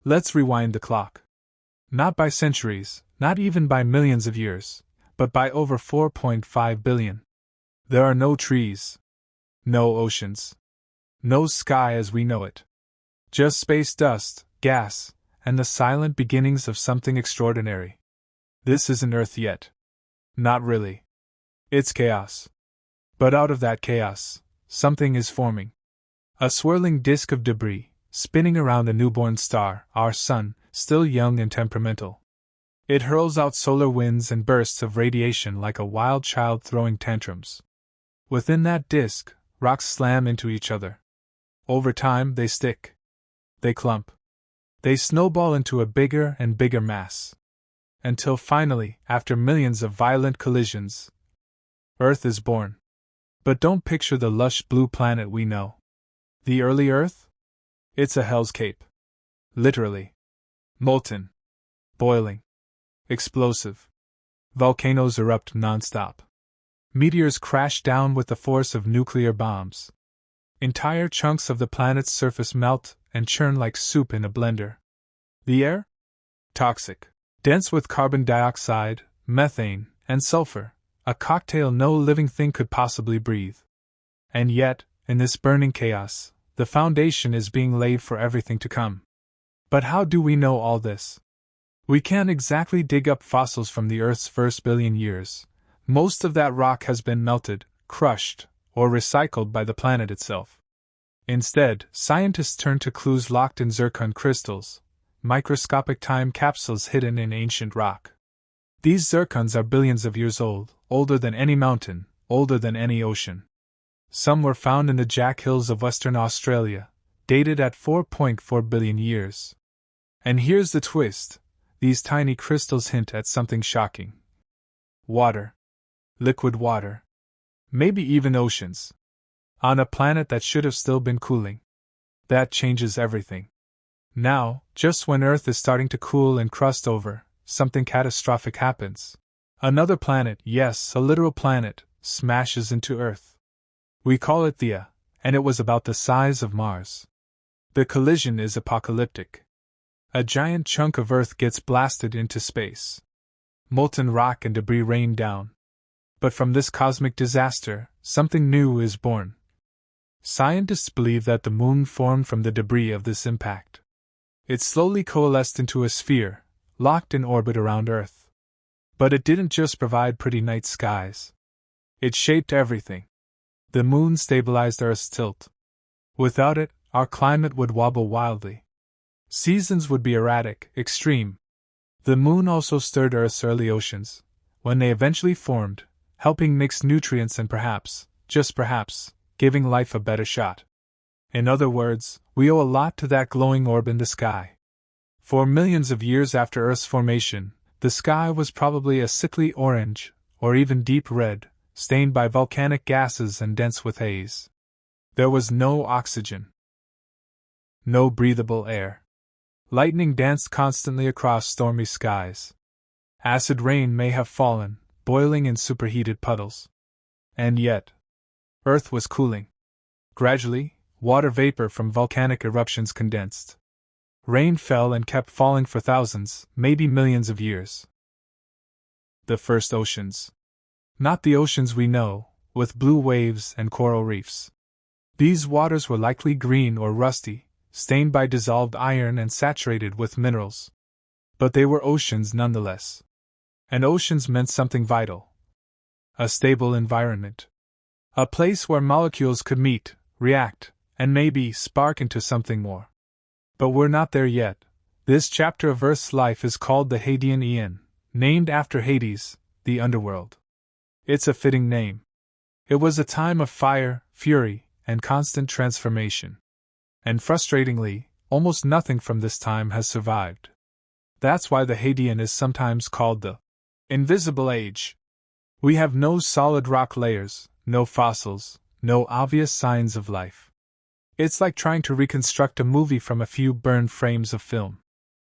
Let's rewind the clock. Not by centuries, not even by millions of years, but by over 4.5 billion. There are no trees, no oceans, no sky as we know it. Just space dust, gas, and the silent beginnings of something extraordinary. This isn't Earth yet. Not really. It's chaos. But out of that chaos, something is forming. A swirling disk of debris, spinning around a newborn star, our sun, still young and temperamental. It hurls out solar winds and bursts of radiation like a wild child throwing tantrums. Within that disk, rocks slam into each other. Over time, they stick. They clump. They snowball into a bigger and bigger mass. Until finally, after millions of violent collisions, Earth is born. But don't picture the lush blue planet we know. The early Earth? It's a hellscape. Literally. Molten. Boiling. Explosive. Volcanoes erupt nonstop. Meteors crash down with the force of nuclear bombs. Entire chunks of the planet's surface melt and churn like soup in a blender. The air? Toxic. Dense with carbon dioxide, methane, and sulfur, a cocktail no living thing could possibly breathe. And yet, in this burning chaos, the foundation is being laid for everything to come. But how do we know all this? We can't exactly dig up fossils from the Earth's first billion years. Most of that rock has been melted, crushed, or recycled by the planet itself. Instead, scientists turn to clues locked in zircon crystals, microscopic time capsules hidden in ancient rock. These zircons are billions of years old, older than any mountain, older than any ocean. Some were found in the Jack Hills of Western Australia, dated at 4.4 billion years. And here's the twist: these tiny crystals hint at something shocking. Water. Liquid water. Maybe even oceans. On a planet that should have still been cooling. That changes everything. Now, just when Earth is starting to cool and crust over, something catastrophic happens. Another planet, yes, a literal planet, smashes into Earth. We call it Theia, and it was about the size of Mars. The collision is apocalyptic. A giant chunk of Earth gets blasted into space. Molten rock and debris rain down. But from this cosmic disaster, something new is born. Scientists believe that the Moon formed from the debris of this impact. It slowly coalesced into a sphere, locked in orbit around Earth. But it didn't just provide pretty night skies. It shaped everything. The Moon stabilized Earth's tilt. Without it, our climate would wobble wildly. Seasons would be erratic, extreme. The Moon also stirred Earth's early oceans, when they eventually formed, helping mix nutrients and perhaps, just perhaps, giving life a better shot. In other words, we owe a lot to that glowing orb in the sky. For millions of years after Earth's formation, the sky was probably a sickly orange, or even deep red, stained by volcanic gases and dense with haze. There was no oxygen. No breathable air. Lightning danced constantly across stormy skies. Acid rain may have fallen, boiling in superheated puddles. And yet, Earth was cooling. Gradually, water vapor from volcanic eruptions condensed. Rain fell and kept falling for thousands, maybe millions of years. The first oceans. Not the oceans we know, with blue waves and coral reefs. These waters were likely green or rusty, stained by dissolved iron and saturated with minerals. But they were oceans nonetheless. And oceans meant something vital. A stable environment. A place where molecules could meet, react, and maybe spark into something more. But we're not there yet. This chapter of Earth's life is called the Hadean Aeon, named after Hades, the underworld. It's a fitting name. It was a time of fire, fury, and constant transformation. And frustratingly, almost nothing from this time has survived. That's why the Hadean is sometimes called the Invisible Age. We have no solid rock layers, no fossils, no obvious signs of life. It's like trying to reconstruct a movie from a few burned frames of film.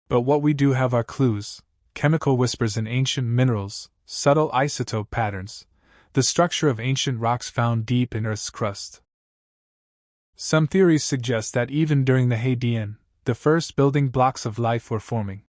But what we do have are clues, chemical whispers in ancient minerals, subtle isotope patterns, the structure of ancient rocks found deep in Earth's crust. Some theories suggest that even during the Hadean, The first building blocks of life were forming.